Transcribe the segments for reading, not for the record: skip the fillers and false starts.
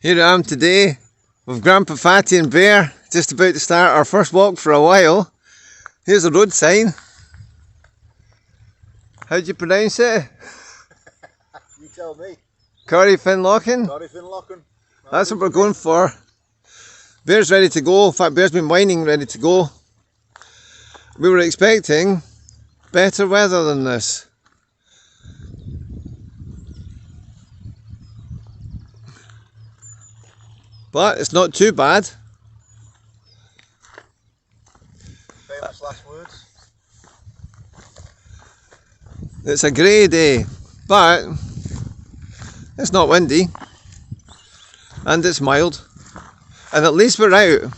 Here I am today with Grampa Fatty Bear, just about to start our first walk for a while. Here's a road sign. How do you pronounce it? You tell me. Coire Fhionn Lochan? Coire Fhionn Lochan. That's what we're going for. Bear's ready to go. In fact, Bear's been whining ready to go. We were expecting better weather than this. But it's not too bad. Famous last words. It's a grey day, but it's not windy and it's mild, and at least we're out.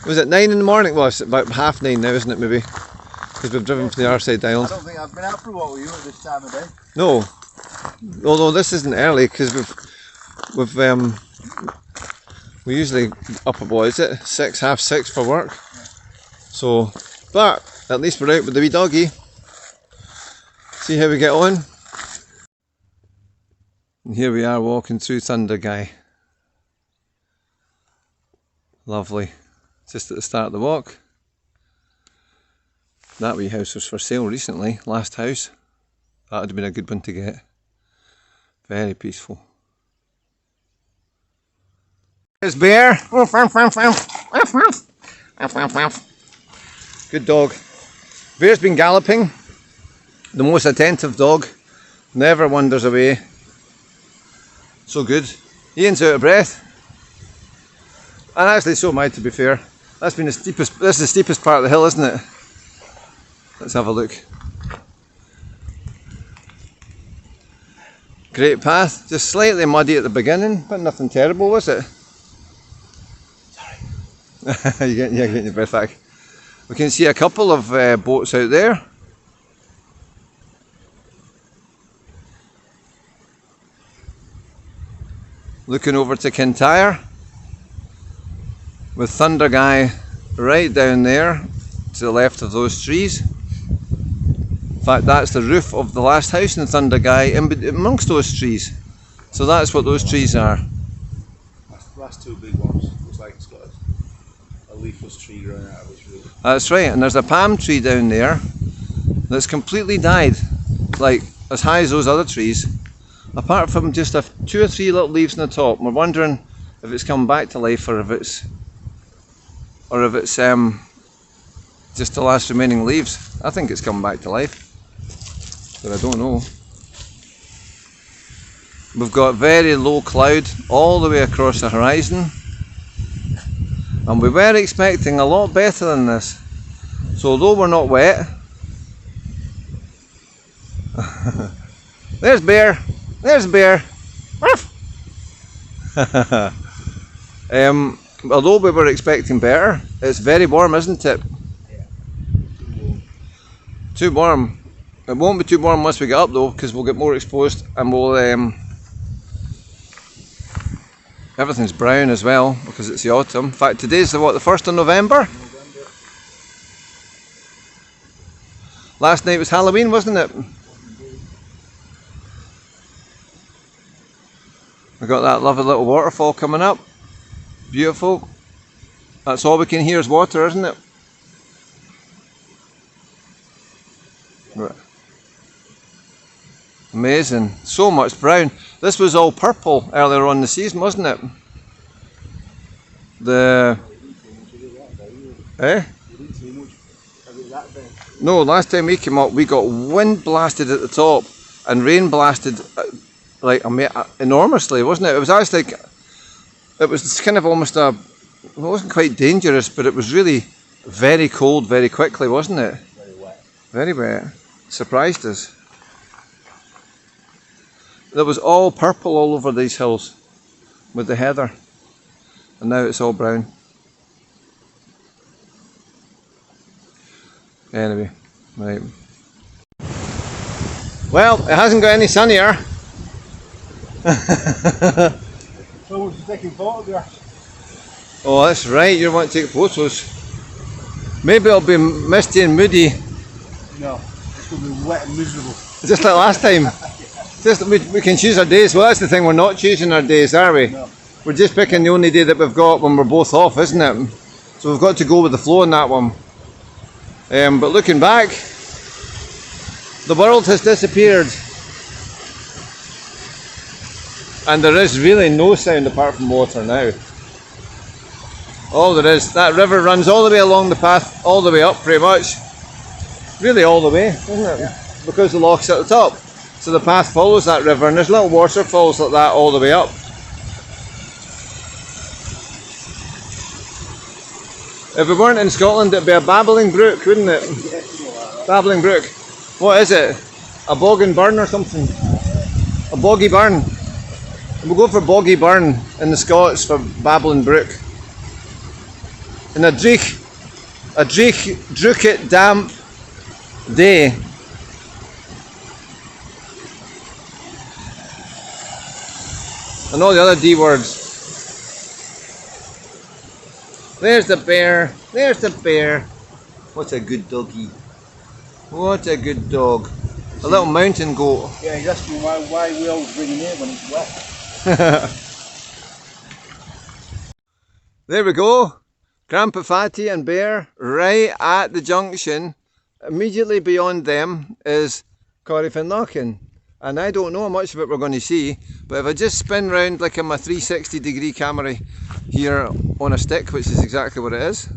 Was it 9 in the morning? Well, it's about 8:30 now, isn't it, maybe? Because we've driven from the other side down. I don't think I've been out for a walk with you at this time of day. No, although this isn't early because we usually up at, what is it, 6, half 6 for work. Yeah. So, but at least we're out with the wee doggy. See how we get on. And here we are walking through Thunder Guy. Lovely. Just at the start of the walk. That wee house was for sale recently, last house. That would have been a good one to get. Very peaceful. There's Bear. Good dog. Bear's been galloping. The most attentive dog. Never wanders away. So good. Ian's out of breath. And actually so am I, to be fair. That's been the steepest, this is the steepest part of the hill, isn't it? Let's have a look. Great path, just slightly muddy at the beginning, but nothing terrible, was it? Sorry. You're getting your breath back. We can see a couple of boats out there. Looking over to Kintyre, with Thunder Guy right down there to the left of those trees. In fact, that's the roof of the last house in Thunder Guy amongst those trees. So that's what those trees are. Last two big ones. Looks like it's got a leafless tree growing out of its roof. That's right, and there's a palm tree down there that's completely died, like as high as those other trees, apart from just 2 or 3 little leaves on the top. We're wondering if it's come back to life or if it's just the last remaining leaves. I think it's come back to life, but I don't know. We've got very low cloud all the way across the horizon, and we were expecting a lot better than this. So although we're not wet, there's Bear, there's Bear. Although we were expecting better, it's very warm, isn't it? Yeah. Too warm. It won't be too warm once we get up though, because we'll get more exposed and we'll everything's brown as well because it's the autumn. In fact, today's the 1st of November? Last night was Halloween, wasn't it? We've got that lovely little waterfall coming up. Beautiful. That's all we can hear is water, isn't it? Right. Amazing. So much brown. This was all purple earlier on in the season, wasn't it? No, last time we came up we got wind blasted at the top and rain blasted like enormously, wasn't it? It was actually like, it was kind of almost it wasn't quite dangerous, but it was really very cold very quickly, wasn't it? Very wet. Very wet. Surprised us. There was all purple all over these hills with the heather, and now it's all brown. Anyway, right. Well, it hasn't got any sunnier. So we're taking photographs. Oh, that's right, you want to take photos. Maybe it'll be misty and moody. No, it's going to be wet and miserable. Just like last time. Just we can choose our days. Well, that's the thing, we're not choosing our days, are we? No. we're just picking the only day that we've got when we're both off, isn't it? So we've got to go with the flow on that one. But looking back, the world has disappeared. And there is really no sound apart from water now. All there is, that river runs all the way along the path, all the way up pretty much. Really all the way, isn't it? Yeah. Because the loch's at the top. So the path follows that river and there's little waterfalls like that all the way up. If we weren't in Scotland, it'd be a babbling brook, wouldn't it? Babbling brook. What is it? A bog and burn or something? A boggy burn. We'll go for boggy burn in the Scots for babbling brook. In a drookit damp day. And all the other D words. There's the bear. There's the bear. What a good doggy. What a good dog. A little mountain goat. Yeah, he's asking why we always bring him here when it's wet. There we go. Grampa Fatty and Bear right at the junction. Immediately beyond them is Coire Fhionn Lochan. And I don't know how much of it we're going to see, but if I just spin round like I'm a 360-degree camera here on a stick, which is exactly what it is,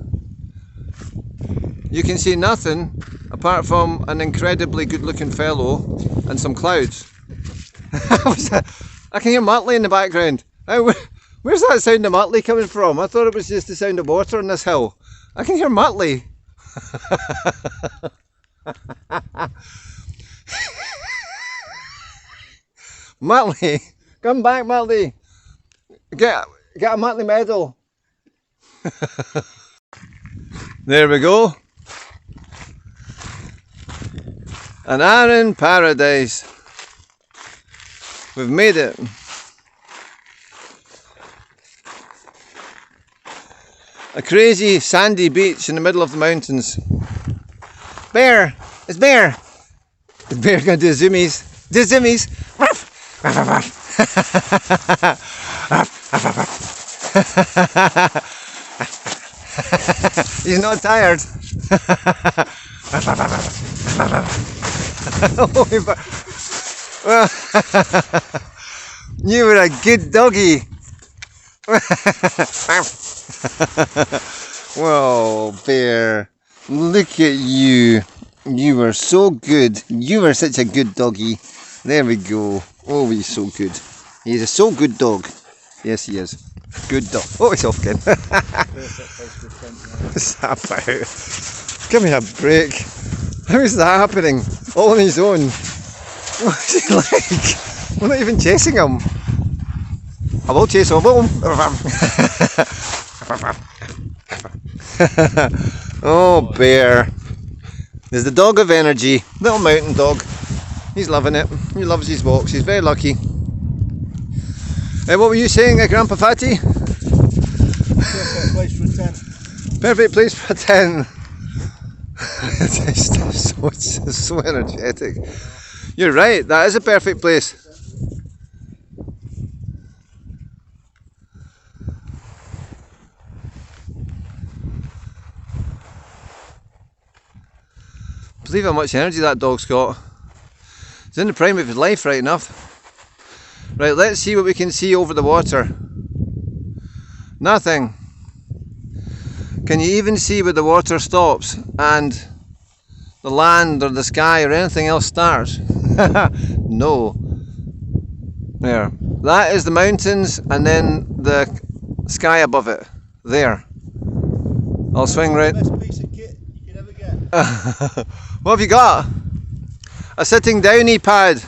you can see nothing apart from an incredibly good looking fellow and some clouds. I can hear Muttley in the background. Where's that sound of Muttley coming from? I thought it was just the sound of water on this hill. I can hear Muttley. Muttley, come back, Muttley. Get a Muttley medal. There we go. An Arran paradise. We've made it. A crazy sandy beach in the middle of the mountains. Bear! It's Bear! Is Bear going to do zoomies? Do zoomies! Ruff! Ruff, ruff, ruff. He's not tired. You were a good doggy. Whoa, Bear. Look at you. You were so good. You were such a good doggy. There we go. Oh, he's so good. He's a so good dog. Yes, he is. Good dog. Oh, he's off again. Sap out. Give me a break. How is that happening? All on his own. What's he like? We're not even chasing him. I will chase him. Oh, Bear. There's the dog of energy. Little mountain dog. He's loving it. He loves his walks. He's very lucky. What were you saying, Grampa Fatty? Perfect place for a tent. Perfect place for a tent. It's so energetic. You're right, that is a perfect place. Believe how much energy that dog's got. He's in the prime of his life right enough. Right, let's see what we can see over the water. Nothing. Can you even see where the water stops and the land or the sky or anything else starts? No. There. That is the mountains and then the sky above it. There. I'll swing right. Best piece of kit you could ever get. What have you got? A sitting downy pad.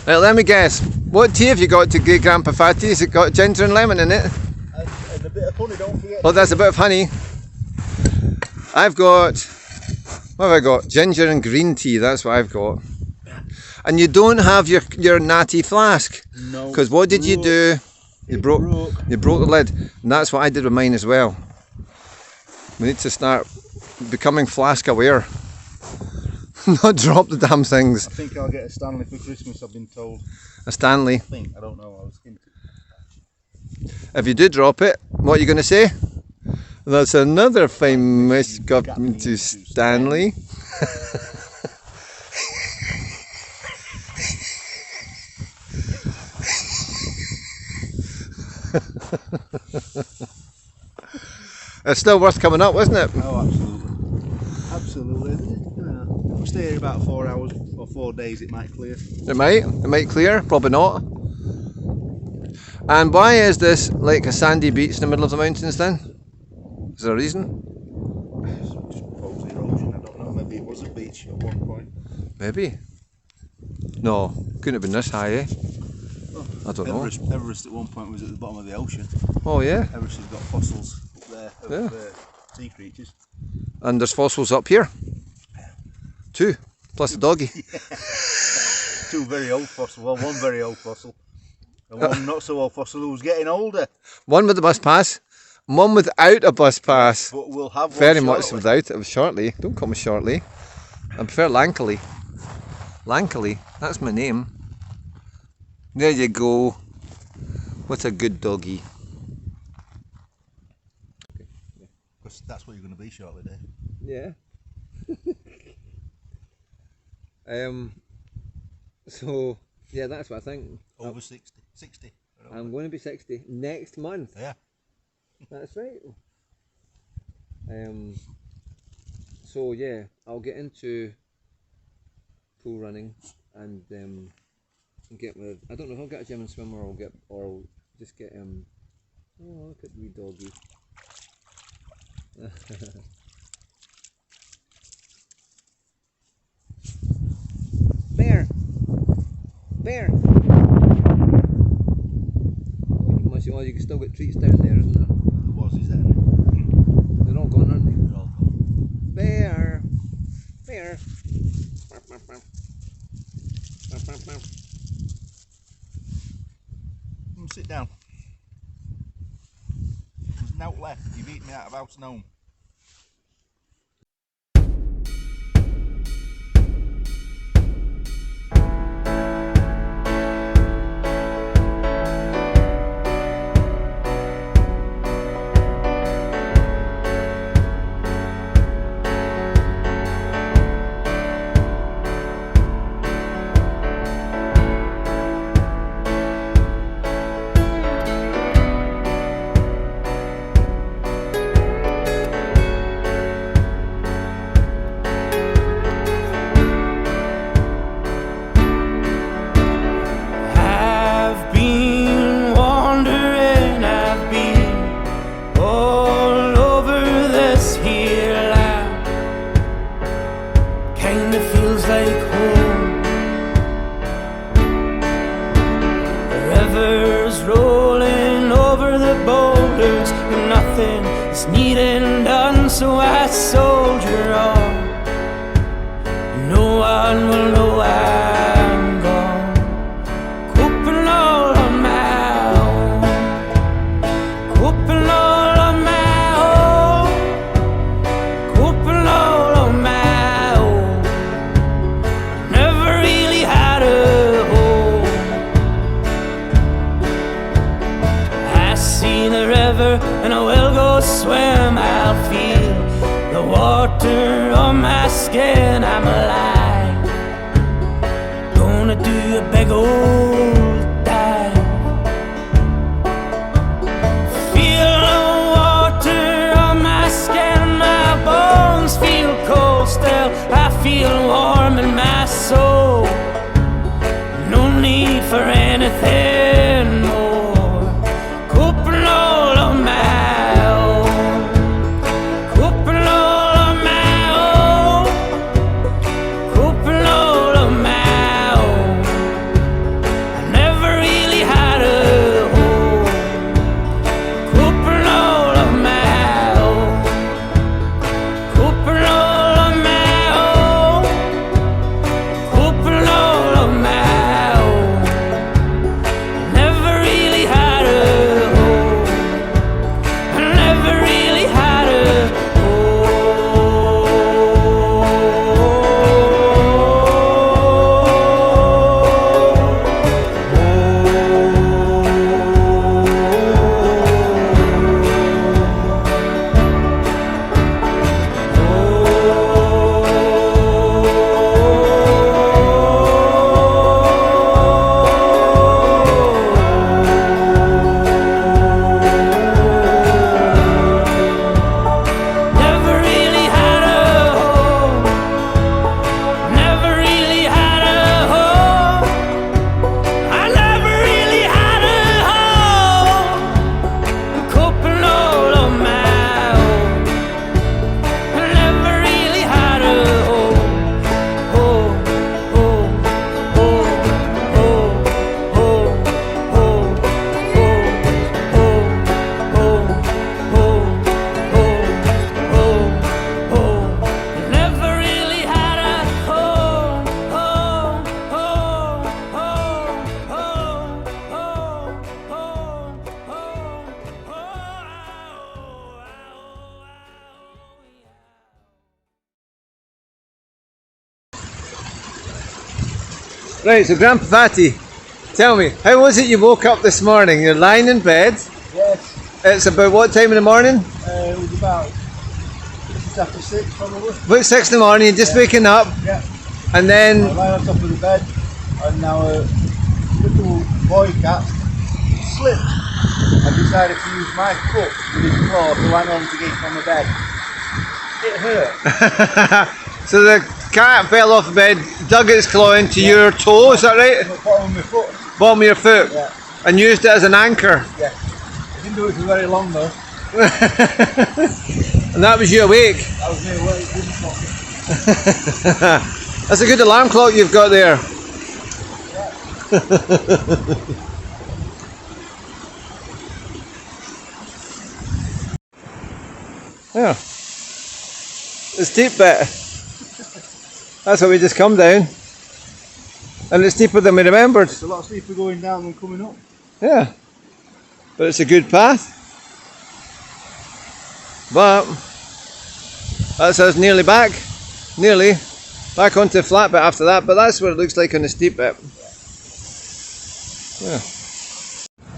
Right, let me guess. What tea have you got to give Grampa Fatty? Has it got ginger and lemon in it? And a bit of honey, don't forget. Oh, that's a bit of honey. I've got, what have I got? Ginger and green tea, that's what I've got. And you don't have your natty flask. No. Because what did you do? You broke the lid. And that's what I did with mine as well. We need to start becoming flask aware. Not drop the damn things. I think I'll get a Stanley for Christmas, I've been told. A Stanley. I don't know, I was hinted. If you do drop it, what are you going to say? That's another famous got to Stanley. It's still worth coming up, wasn't it? Oh, absolutely. Absolutely. If we stay here about 4 hours or 4 days, it might clear. It might clear, probably not. And why is this like a sandy beach in the middle of the mountains then? Is there a reason? Supposed erosion, I don't know, maybe it was a beach at one point. Maybe. No, couldn't have been this high, eh? Oh, I don't know. Everest at one point was at the bottom of the ocean. Oh yeah? Everest has got fossils up there of sea creatures. And there's fossils up here? 2, plus the doggy. 2 very old fossils, well, 1 very old fossil. And 1 not so old fossil who's getting older. 1 with the bus pass, 1 without a bus pass. But we'll have one Very shortly. much without it. Shortly. Don't call me Shortly. I prefer Lankily. Lankily, that's my name. There you go. What a good doggy. Because that's what you're going to be shortly, Dave. Yeah. So yeah, that's what I think. Over 60. 60. I'm going to be 60 next month. Yeah. That's right. So yeah, I'll get into pool running and get with. I don't know if I'll get a gym and swim or I'll just get Oh, look at wee doggy. Bear. Oh, you can still get treats down there, isn't there? There was, is there? They're all gone, aren't they? They're all gone. Bear. Sit down. There's nought left. You've eaten me out of house and home. So I soldier on. No one will know I'm gone. Coping all on my own. Coping all on my own. Coping all on my own. Never really had a home. I see the river and I will go swim. I'll feel the water on my skin. I'm alive. Gonna do a big old dive. Feel the water on my skin. My bones feel cold still. I feel warm in my soul. No need for anything more. Coping all on my own. Right, so Grampa Fatty, tell me, how was it you woke up this morning? You're lying in bed. Yes. It's about what time in the morning? It was about just after 6 probably. About 6 in the morning, you're just waking up. Yeah. And I then, lay on top of the bed and our little boy cat slipped. I decided to use my foot with his claw to hang on to get from the bed. It hurt. so the cat fell off the bed, dug its claw into your toe, is that right? The bottom of my foot. Bottom of your foot. Yeah. And used it as an anchor. Yeah. I didn't do it for very long though. And that was you awake. I was near awake, didn't stop. That's a good alarm clock you've got there. Yeah. The steep bit. That's how we just come down. And it's steeper than we remembered. It's a lot steeper going down than coming up. Yeah. But it's a good path. But that's us nearly back. Nearly. Back onto the flat bit after that, but that's what it looks like on the steep bit. Yeah.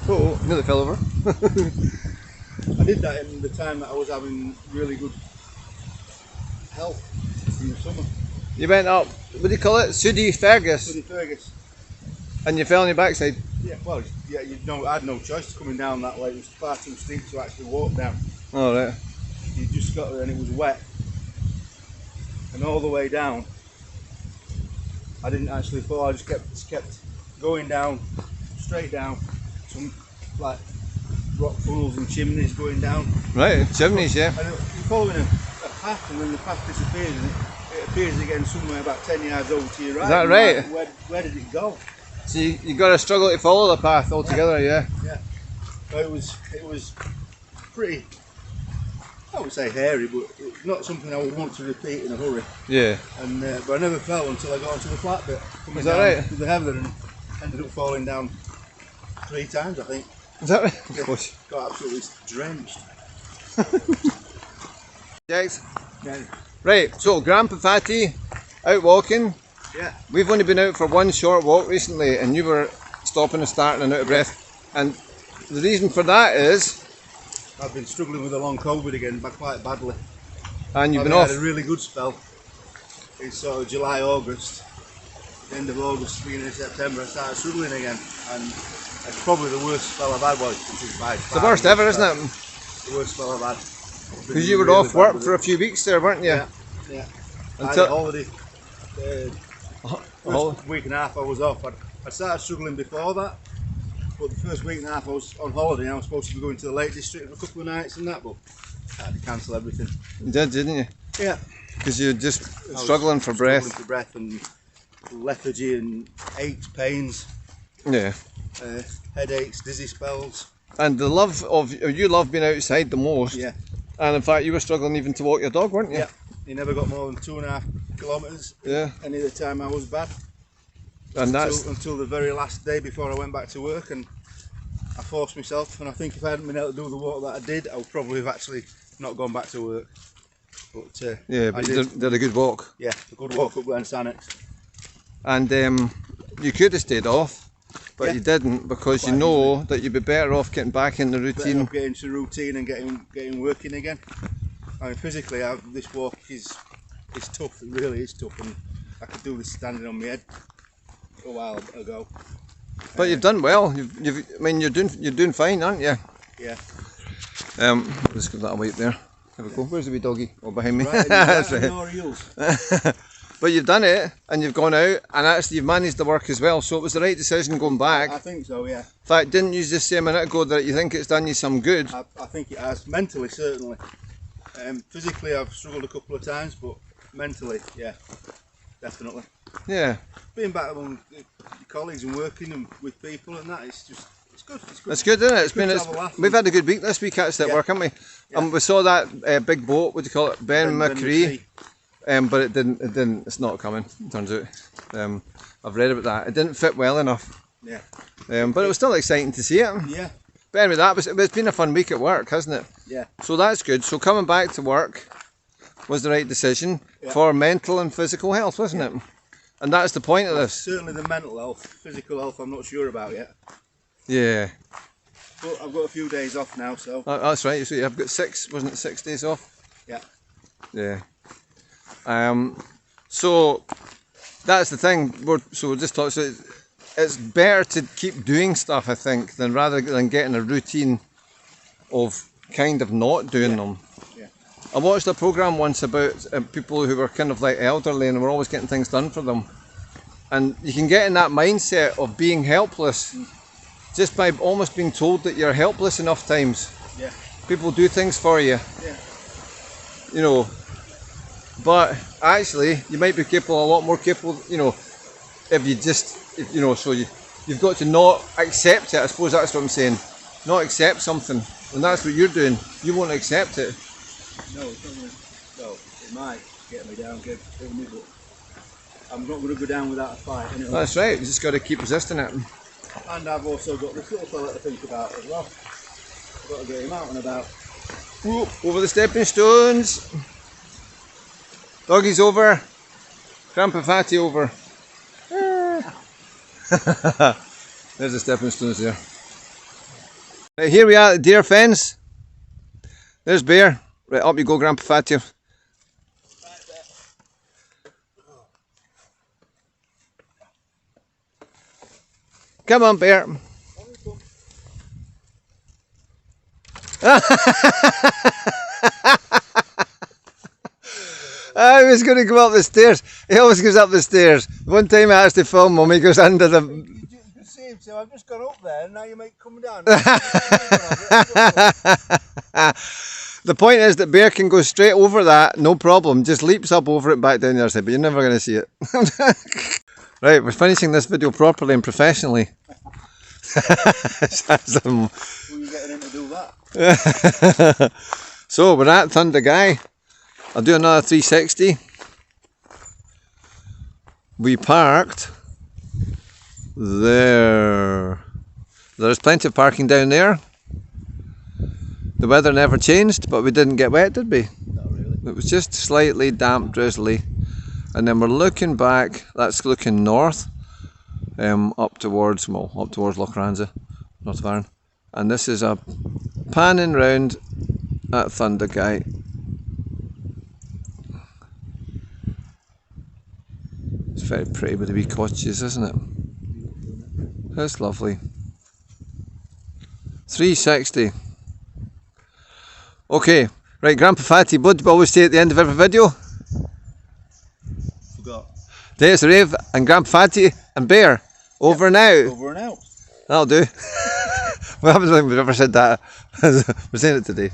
Oh, nearly fell over. I did that in the time that I was having really good health in the summer. You went up, what do you call it? Suddy Fergus. Suddy Fergus. And you fell on your backside. Yeah, well, yeah, I had no choice coming down that way. It was far too steep to actually walk down. Oh, right. You just got there and it was wet. And all the way down, I didn't actually fall, I just kept going down, straight down, some like rock funnels and chimneys going down. Right, chimneys, yeah. And you're following a path and then the path disappears and it appears again somewhere about 10 yards over to your right. Is that right? Like, where did it go? So you got to struggle to follow the path altogether, yeah? Yeah. So it was pretty, I wouldn't say hairy, but it's not something I would want to repeat in a hurry. Yeah. And but I never fell until I got onto the flat bit. Is that right? To the heather and ended up falling down 3 times, I think. Is that right? Yeah, Of course. got absolutely drenched. Jax. Yeah. Right, so Grampa Fatty, out walking. Yeah. We've only been out for one short walk recently and you were stopping and starting and out of breath. And the reason for that is... I've been struggling with a long COVID again, but quite badly. And you've been I off. had a really good spell. It's sort of July, August. At the end of August, beginning of September, I started struggling again. And it's probably the worst spell I've had. Well, it's the worst ever, isn't it? The worst spell I've had. Because you were off work for a few weeks there, weren't you? Yeah. Yeah. I had a holiday. First week and a half I was off. I started struggling before that, but the first week and a half I was on holiday and I was supposed to be going to the Lake District for a couple of nights and that, but I had to cancel everything. You did, didn't you? Yeah. Because you're just struggling for breath. Struggling for breath and lethargy and aches, pains, Yeah. headaches, dizzy spells. And the love of, you love being outside the most. Yeah. And in fact you were struggling even to walk your dog, weren't you? Yeah. He never got more than 2.5 kilometres. Yeah. Any of the time I was bad. And that's until the very last day before I went back to work, and I forced myself, and I think if I hadn't been able to do the walk that I did, I would probably have actually not gone back to work. But yeah, but you did a good walk. Yeah, a good walk up Glen Sannox. And you could have stayed off, but Yeah. you didn't because you know that you'd be better off getting back in the routine. Getting into routine and getting working again. I mean, physically, this walk is tough. It really is tough, and I could do this standing on my head a while ago. But you've done well. I mean, you're doing fine, aren't you? Yeah. Let's give that a wipe there. There we go. Where's the wee doggy? Oh, behind me. Right, That's right. right. But you've done it, and you've gone out, and actually you've managed the work as well. So it was the right decision going back. I think so. Yeah. In fact, didn't you just say a minute ago that you think it's done you some good? I think it has. Mentally, certainly. Physically, I've struggled a couple of times, but mentally, yeah, definitely. Yeah. Being back among colleagues and working and with people and that, it's good. It's good, isn't it? We've had a good week this week actually at work, haven't we? Yeah. And we saw that big boat. What do you call it? Ben McCree. But it didn't. It's not coming. It turns out. I've read about that. It didn't fit well enough. Yeah. But it was still exciting to see it. Yeah. But anyway, it's been a fun week at work, hasn't it? Yeah. So that's good. So coming back to work was the right decision for mental and physical health, wasn't it? And that's the point of this. Certainly the mental health, physical health I'm not sure about yet. Yeah. But I've got a few days off now, so... That's right, so I've got 6, wasn't it 6 days off? Yeah. Yeah. So that's the thing. We'll just talk. So it's better to keep doing stuff, I think, than rather than getting a routine of kind of not doing them. Yeah. I watched a program once about people who were kind of like elderly and were always getting things done for them, and you can get in that mindset of being helpless just by almost being told that you're helpless enough times. Yeah. People do things for you. Yeah. You know. But actually, you might be capable, a lot more capable, you know, if you just, you know, so you've got to not accept it. I suppose that's what I'm saying. Not accept something. And that's what you're doing. You won't accept it. No, it's not going to, well, it might get me down, kill me, but I'm not going to go down without a fight. Anyway. That's right. You just got to keep resisting it. And I've also got this little fella to think about as well. I've got to get him out and about. Ooh, over the stepping stones. Doggy's over. Grampa Fatty over. There's the stepping stones there. Right, here we are at the deer fence. There's Bear. Right, up you go, Grampa Fatty. Come on, Bear. I was going to go up the stairs. He always goes up the stairs. One time I asked to film him, he goes under the... You see him, so I've just gone up there and now you might come down. The point is that Bear can go straight over that, no problem. Just leaps up over it back down the other side, but you're never going to see it. Right, we're finishing this video properly and professionally. Who are you getting him to do that? So we're at Thunder Guy. I'll do another 360. We parked there. There's plenty of parking down there. The weather never changed, but we didn't get wet, did we? Not really. It was just slightly damp, drizzly. And then we're looking back, that's looking north, up towards Lochranza, North of Arran. And this is a panning round at Thunder Guy. It's very pretty with the wee cottages, isn't it? That's lovely. 360. Okay, right, Grampa Fatty, what do we always say at the end of every video? Forgot. There's Rave and Grampa Fatty and Bear. Over and out. Over and out. That'll do. We haven't ever said that. We're saying it today.